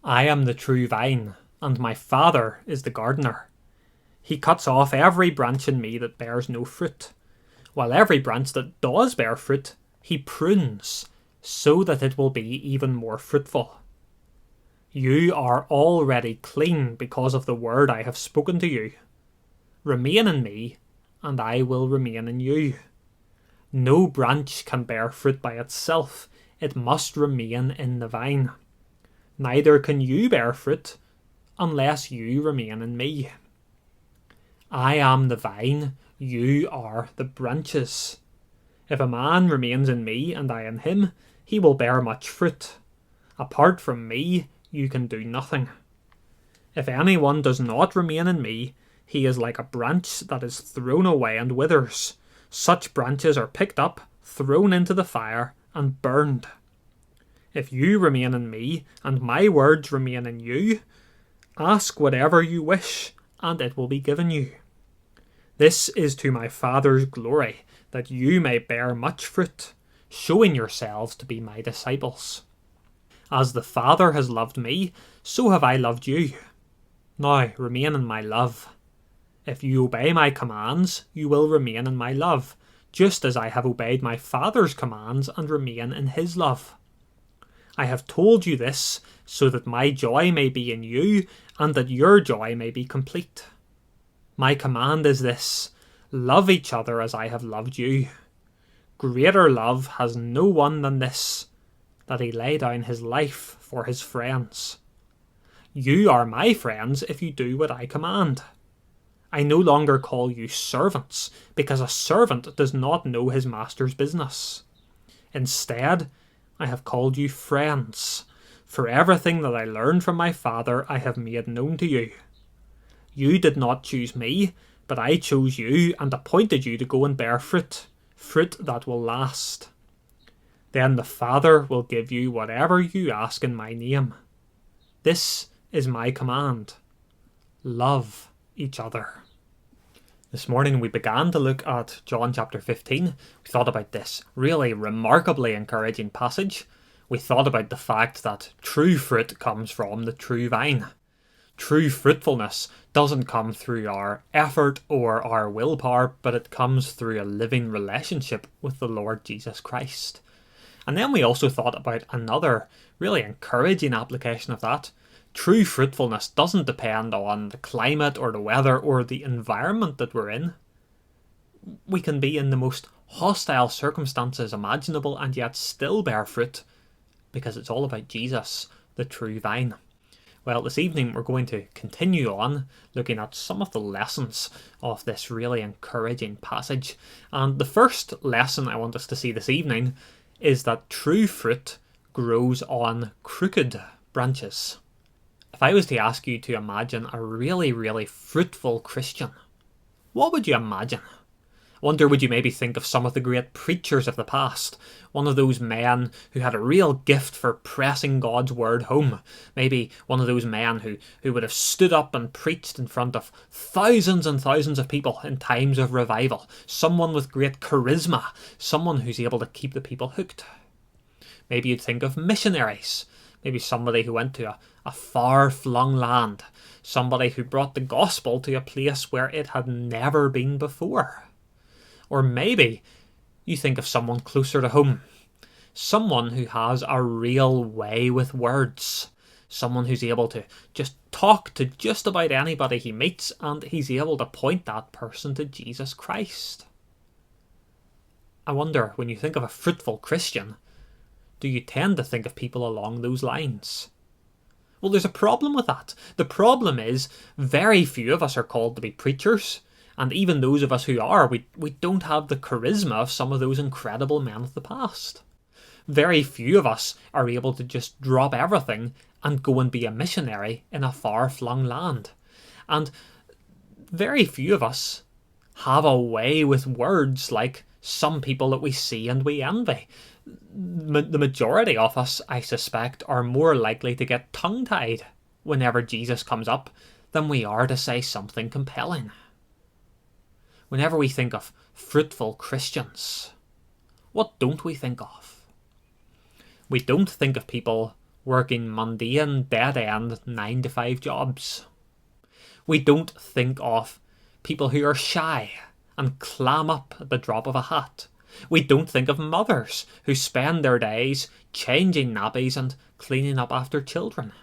I am the true vine, and my Father is the gardener. He cuts off every branch in me that bears no fruit, while every branch that does bear fruit, he prunes, so that it will be even more fruitful. You are already clean because of the word I have spoken to you. Remain in me, and I will remain in you. No branch can bear fruit by itself, it must remain in the vine. Neither can you bear fruit unless you remain in me. I am the vine, you are the branches. If a man remains in me and I in him, he will bear much fruit. Apart from me, you can do nothing. If anyone does not remain in me, he is like a branch that is thrown away and withers. Such branches are picked up, thrown into the fire, and burned. If you remain in me, and my words remain in you, ask whatever you wish, and it will be given you. This is to my Father's glory, that you may bear much fruit, showing yourselves to be my disciples. As the Father has loved me, so have I loved you. Now remain in my love. If you obey my commands, you will remain in my love, just as I have obeyed my Father's commands and remain in his love. I have told you this so that my joy may be in you and that your joy may be complete. My command is this: love each other as I have loved you. Greater love has no one than this, that he lay down his life for his friends. You are my friends if you do what I command. I no longer call you servants, because a servant does not know his master's business. Instead, I have called you friends, for everything that I learned from my Father I have made known to you. You did not choose me, but I chose you and appointed you to go and bear fruit, fruit that will last. Then the Father will give you whatever you ask in my name. This is my command: love each other. This morning we began to look at John chapter 15. We thought about this really remarkably encouraging passage. We thought about the fact that true fruit comes from the true vine. True fruitfulness doesn't come through our effort or our willpower, but it comes through a living relationship with the Lord Jesus Christ. And then we also thought about another really encouraging application of that. True fruitfulness doesn't depend on the climate or the weather or the environment that we're in. We can be in the most hostile circumstances imaginable and yet still bear fruit, because it's all about Jesus, the true vine. Well, this evening we're going to continue on looking at some of the lessons of this really encouraging passage. And the first lesson I want us to see this evening is that true fruit grows on crooked branches. If I was to ask you to imagine a really, really fruitful Christian, what would you imagine? I wonder, would you maybe think of some of the great preachers of the past? One of those men who had a real gift for pressing God's word home. Maybe one of those men who would have stood up and preached in front of thousands and thousands of people in times of revival. Someone with great charisma. Someone who's able to keep the people hooked. Maybe you'd think of missionaries. Maybe somebody who went to a far-flung land. Somebody who brought the gospel to a place where it had never been before. Or maybe you think of someone closer to home. Someone who has a real way with words. Someone who's able to just talk to just about anybody he meets, and he's able to point that person to Jesus Christ. I wonder, when you think of a fruitful Christian, do you tend to think of people along those lines? Well, there's a problem with that. The problem is very few of us are called to be preachers. And even those of us who are, we don't have the charisma of some of those incredible men of the past. Very few of us are able to just drop everything and go and be a missionary in a far-flung land. And very few of us have a way with words like some people that we see and we envy. The majority of us, I suspect, are more likely to get tongue-tied whenever Jesus comes up than we are to say something compelling. Whenever we think of fruitful Christians, what don't we think of? We don't think of people working mundane, dead-end 9-to-5 jobs. We don't think of people who are shy and clam up at the drop of a hat. We don't think of mothers who spend their days changing nappies and cleaning up after children.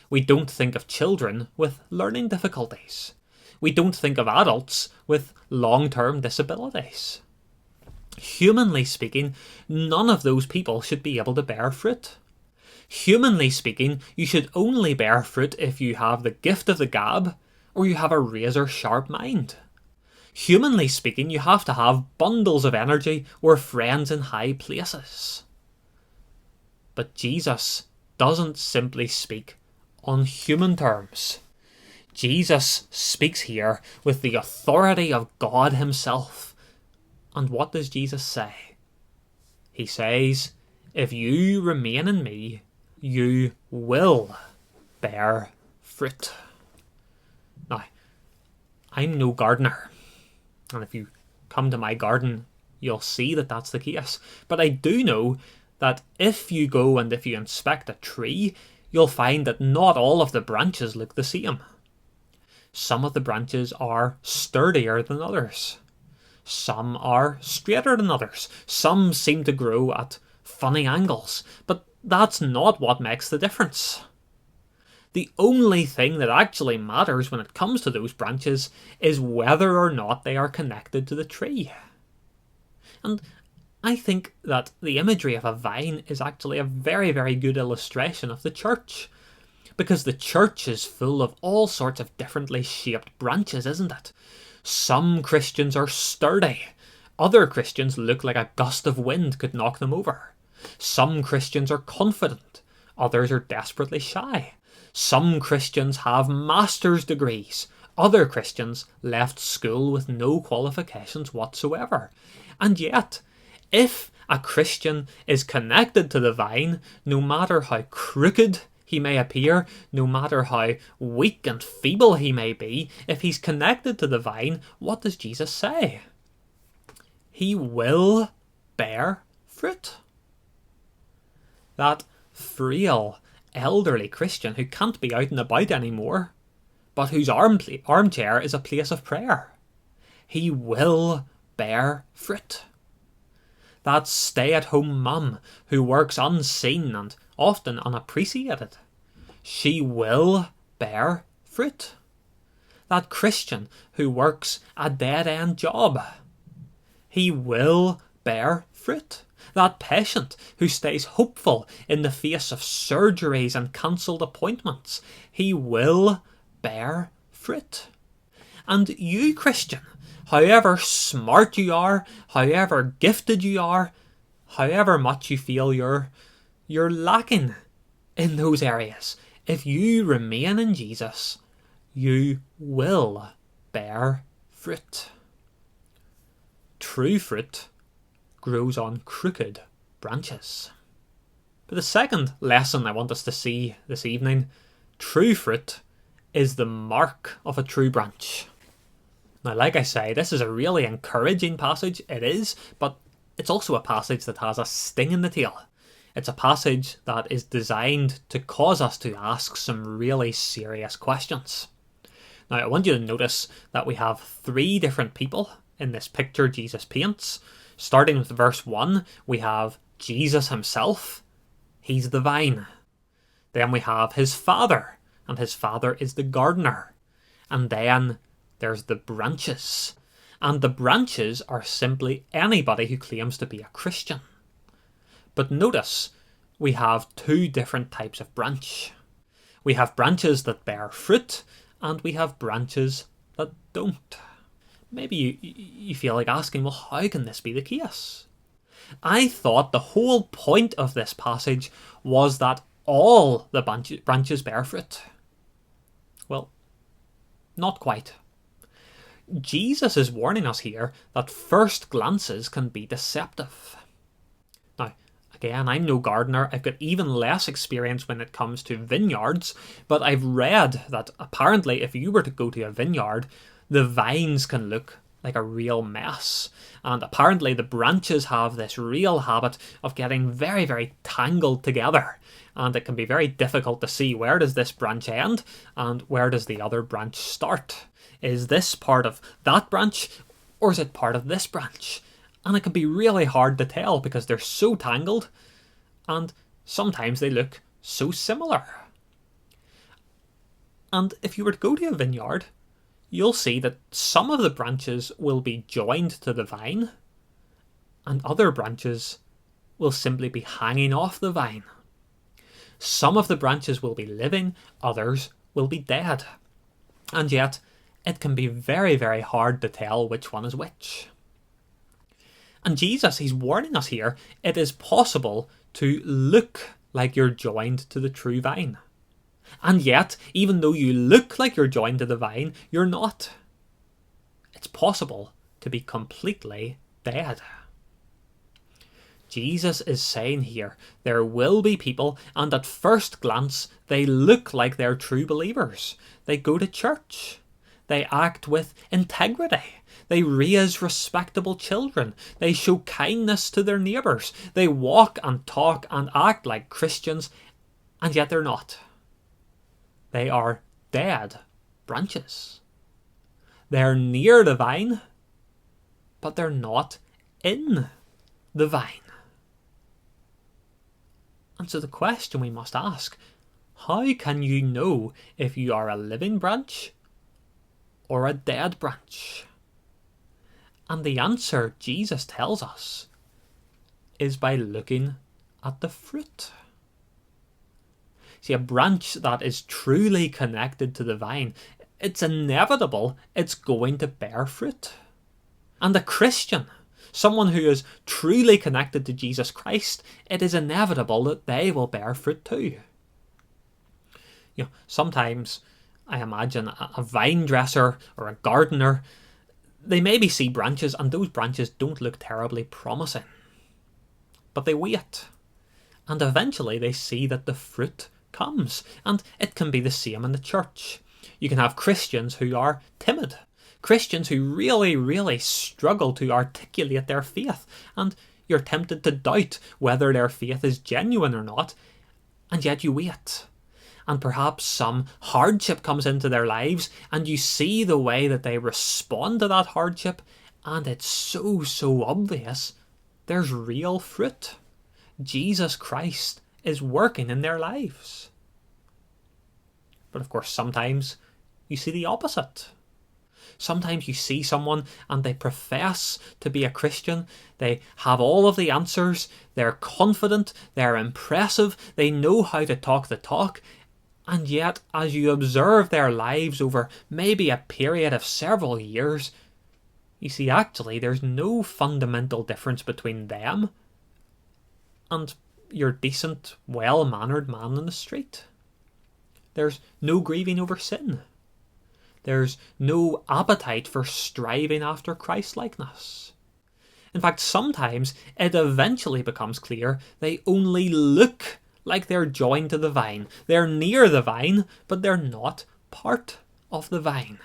We don't think of children with learning difficulties. We don't think of adults with long-term disabilities. Humanly speaking, none of those people should be able to bear fruit. Humanly speaking, you should only bear fruit if you have the gift of the gab or you have a razor-sharp mind. Humanly speaking, you have to have bundles of energy or friends in high places. But Jesus doesn't simply speak on human terms. Jesus speaks here with the authority of God himself. And what does Jesus say? He says, if you remain in me, you will bear fruit. Now, I'm no gardener. And if you come to my garden, you'll see that that's the case. But I do know that if you go and if you inspect a tree, you'll find that not all of the branches look the same. Some of the branches are sturdier than others. Some are straighter than others. Some seem to grow at funny angles. But that's not what makes the difference. The only thing that actually matters when it comes to those branches is whether or not they are connected to the tree. And I think that the imagery of a vine is actually a very, very good illustration of the church. Because the church is full of all sorts of differently shaped branches, isn't it? Some Christians are sturdy. Other Christians look like a gust of wind could knock them over. Some Christians are confident. Others are desperately shy. Some Christians have master's degrees. Other Christians left school with no qualifications whatsoever. And yet, if a Christian is connected to the vine, no matter how crooked he may appear, no matter how weak and feeble he may be, if he's connected to the vine, what does Jesus say? He will bear fruit. That frail, elderly Christian who can't be out and about anymore, but whose armchair is a place of prayer. He will bear fruit. That stay-at-home mum who works unseen and often unappreciated. She will bear fruit. That Christian who works a dead-end job. He will bear fruit. That patient who stays hopeful in the face of surgeries and cancelled appointments. He will bear fruit. And you, Christian, however smart you are, however gifted you are, however much you feel you're lacking in those areas, if you remain in Jesus, you will bear fruit. True fruit grows on crooked branches. But the second lesson I want us to see this evening, true fruit is the mark of a true branch. Now, like I say, this is a really encouraging passage. It is, but it's also a passage that has a sting in the tail. It's a passage that is designed to cause us to ask some really serious questions. Now, I want you to notice that we have three different people in this picture Jesus paints. Starting with verse 1, we have Jesus himself. He's the vine. Then we have his father, and his father is the gardener. And then there's the branches. And the branches are simply anybody who claims to be a Christian. But notice, we have two different types of branch. We have branches that bear fruit, and we have branches that don't. Maybe you feel like asking, well, how can this be the case? I thought the whole point of this passage was that all the branches bear fruit. Well, not quite. Jesus is warning us here that first glances can be deceptive. Now, again, I'm no gardener. I've got even less experience when it comes to vineyards, but I've read that apparently if you were to go to a vineyard, the vines can look like a real mess. And apparently the branches have this real habit of getting very, very tangled together, and it can be very difficult to see where does this branch end and where does the other branch start. Is this part of that branch, or is it part of this branch? And it can be really hard to tell because they're so tangled, and sometimes they look so similar. And if you were to go to a vineyard, you'll see that some of the branches will be joined to the vine, and other branches will simply be hanging off the vine. Some of the branches will be living, others will be dead. And yet, it can be very, very hard to tell which one is which. And Jesus, he's warning us here, it is possible to look like you're joined to the true vine. And yet, even though you look like you're joined to the vine, you're not. It's possible to be completely dead. Jesus is saying here, there will be people, and at first glance, they look like they're true believers. They go to church. They act with integrity. They raise respectable children. They show kindness to their neighbours. They walk and talk and act like Christians, and yet they're not. They are dead branches. They're near the vine, but they're not in the vine. And so the question we must ask, how can you know if you are a living branch or a dead branch? And the answer, Jesus tells us, is by looking at the fruit. See, a branch that is truly connected to the vine, it's inevitable it's going to bear fruit. And a Christian, someone who is truly connected to Jesus Christ, it is inevitable that they will bear fruit too. Sometimes I imagine a vine dresser or a gardener, they maybe see branches and those branches don't look terribly promising. But they wait, and eventually they see that the fruit comes, and it can be the same in the church. You can have Christians who are timid, Christians who really, really struggle to articulate their faith, and you're tempted to doubt whether their faith is genuine or not, and yet you wait. And perhaps some hardship comes into their lives, and you see the way that they respond to that hardship, and it's so obvious there's real fruit. Jesus Christ is working in their lives. But of course, sometimes you see the opposite. Sometimes you see someone and they profess to be a Christian. They have all of the answers. They're confident. They're impressive. They know how to talk the talk. And yet, as you observe their lives over maybe a period of several years, you see actually there's no fundamental difference between them and your decent, well-mannered man on the street. There's no grieving over sin. There's no appetite for striving after Christ-likeness. In fact, sometimes it eventually becomes clear they only look like they're joined to the vine. They're near the vine, but they're not part of the vine.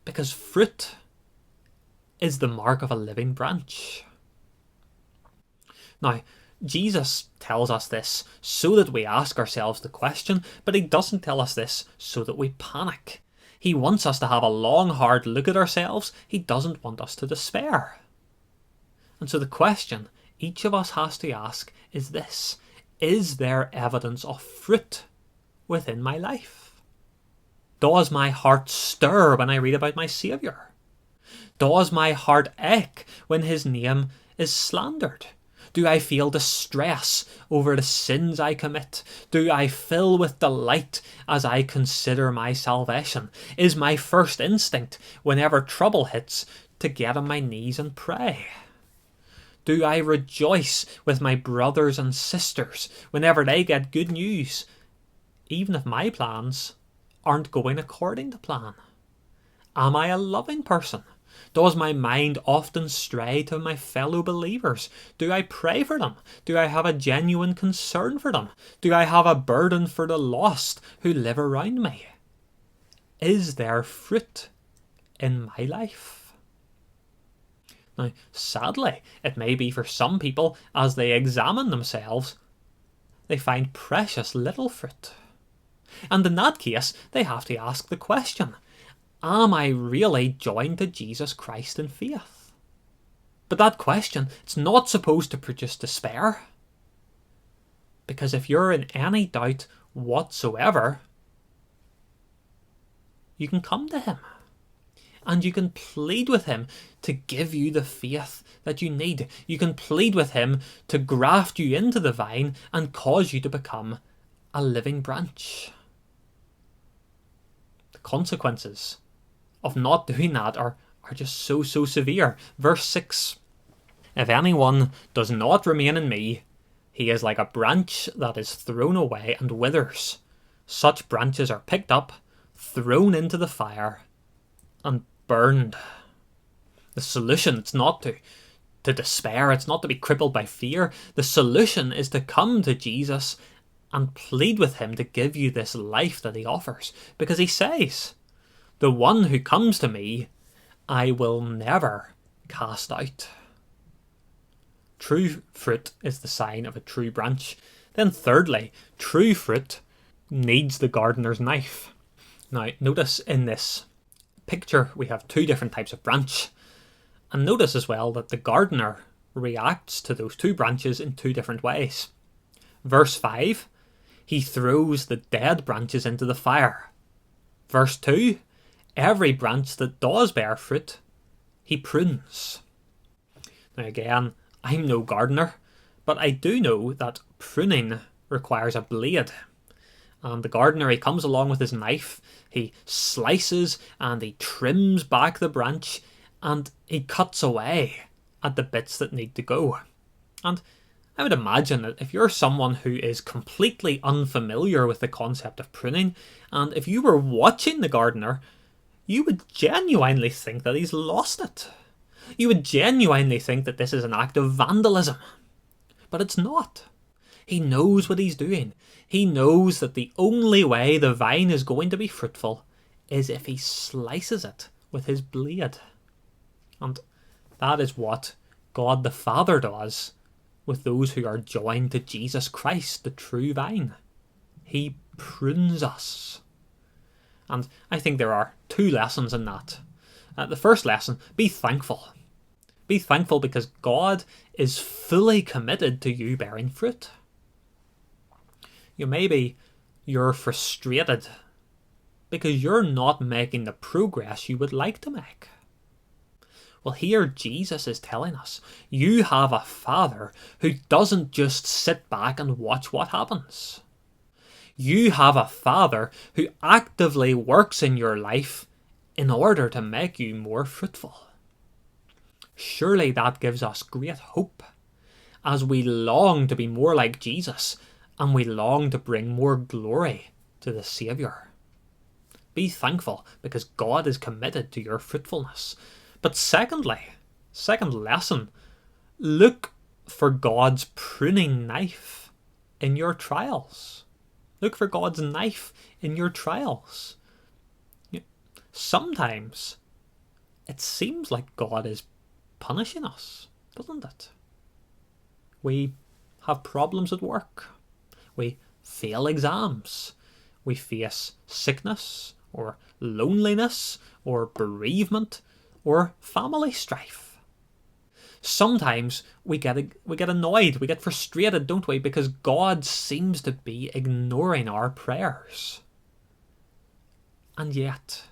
Because fruit is the mark of a living branch. Now, Jesus tells us this so that we ask ourselves the question, but he doesn't tell us this so that we panic. He wants us to have a long, hard look at ourselves. He doesn't want us to despair. And so the question each of us has to ask is this: is there evidence of fruit within my life? Does my heart stir when I read about my Saviour? Does my heart ache when his name is slandered? Do I feel distress over the sins I commit? Do I fill with delight as I consider my salvation? Is my first instinct, whenever trouble hits, to get on my knees and pray? Do I rejoice with my brothers and sisters whenever they get good news, even if my plans aren't going according to plan? Am I a loving person? Does my mind often stray to my fellow believers? Do I pray for them? Do I have a genuine concern for them? Do I have a burden for the lost who live around me? Is there fruit in my life? Now, sadly, it may be for some people, as they examine themselves, they find precious little fruit. And in that case, they have to ask the question, am I really joined to Jesus Christ in faith? But that question, it's not supposed to produce despair. Because if you're in any doubt whatsoever, you can come to him. And you can plead with him to give you the faith that you need. You can plead with him to graft you into the vine and cause you to become a living branch. The consequences of not doing that are just so severe. Verse 6. If anyone does not remain in me, he is like a branch that is thrown away and withers. Such branches are picked up, thrown into the fire, and burned. The solution is not to despair. It's not to be crippled by fear. The solution is to come to Jesus and plead with him to give you this life that he offers. Because he says, the one who comes to me, I will never cast out. True fruit is the sign of a true branch. Then thirdly, true fruit needs the gardener's knife. Now, notice in this picture we have two different types of branch. And notice as well that the gardener reacts to those two branches in two different ways. Verse 5, he throws the dead branches into the fire. Verse 2, every branch that does bear fruit, he prunes. Now again, I'm no gardener, but I do know that pruning requires a blade. And the gardener, he comes along with his knife, he slices and he trims back the branch and he cuts away at the bits that need to go. And I would imagine that if you're someone who is completely unfamiliar with the concept of pruning, and if you were watching the gardener, you would genuinely think that he's lost it. You would genuinely think that this is an act of vandalism. But it's not. He knows what he's doing. He knows that the only way the vine is going to be fruitful is if he slices it with his blade. And that is what God the Father does with those who are joined to Jesus Christ, the true vine. He prunes us. And I think there are two lessons in that. The first lesson, be thankful. Be thankful because God is fully committed to you bearing fruit. Maybe you're frustrated because you're not making the progress you would like to make. Well, here Jesus is telling us, you have a Father who doesn't just sit back and watch what happens. You have a Father who actively works in your life in order to make you more fruitful. Surely that gives us great hope as we long to be more like Jesus and we long to bring more glory to the Saviour. Be thankful because God is committed to your fruitfulness. But second lesson, look for God's pruning knife in your trials. Look for God's knife in your trials. Sometimes it seems like God is punishing us, doesn't it? We have problems at work. We fail exams. We face sickness or loneliness or bereavement or family strife. Sometimes we get annoyed, we get frustrated, don't we? Because God seems to be ignoring our prayers. And yet,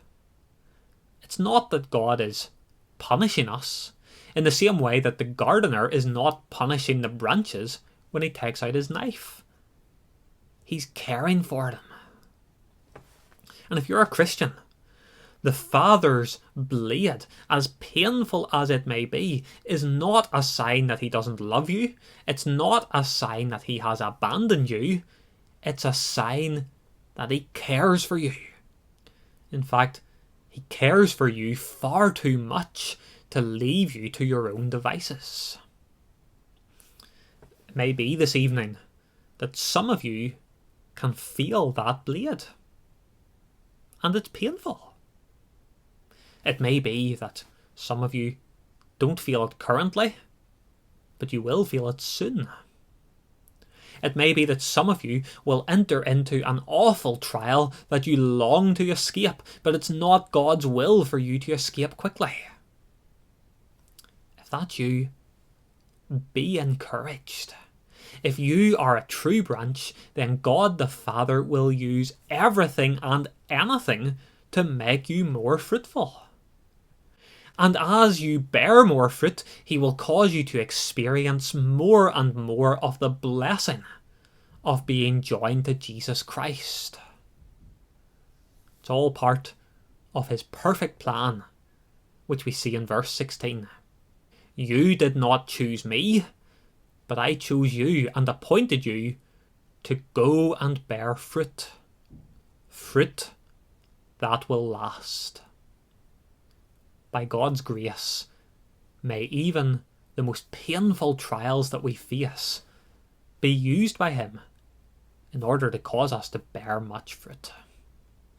it's not that God is punishing us in the same way that the gardener is not punishing the branches when he takes out his knife. He's caring for them. And if you're a Christian, the Father's blade, as painful as it may be, is not a sign that he doesn't love you. It's not a sign that he has abandoned you. It's a sign that he cares for you. In fact, he cares for you far too much to leave you to your own devices. It may be this evening that some of you can feel that blade. And it's painful. It may be that some of you don't feel it currently, but you will feel it soon. It may be that some of you will enter into an awful trial that you long to escape, but it's not God's will for you to escape quickly. If that's you, be encouraged. If you are a true branch, then God the Father will use everything and anything to make you more fruitful. And as you bear more fruit, he will cause you to experience more and more of the blessing of being joined to Jesus Christ. It's all part of his perfect plan, which we see in verse 16. You did not choose me, but I chose you and appointed you to go and bear fruit. Fruit that will last. By God's grace, may even the most painful trials that we face be used by him in order to cause us to bear much fruit.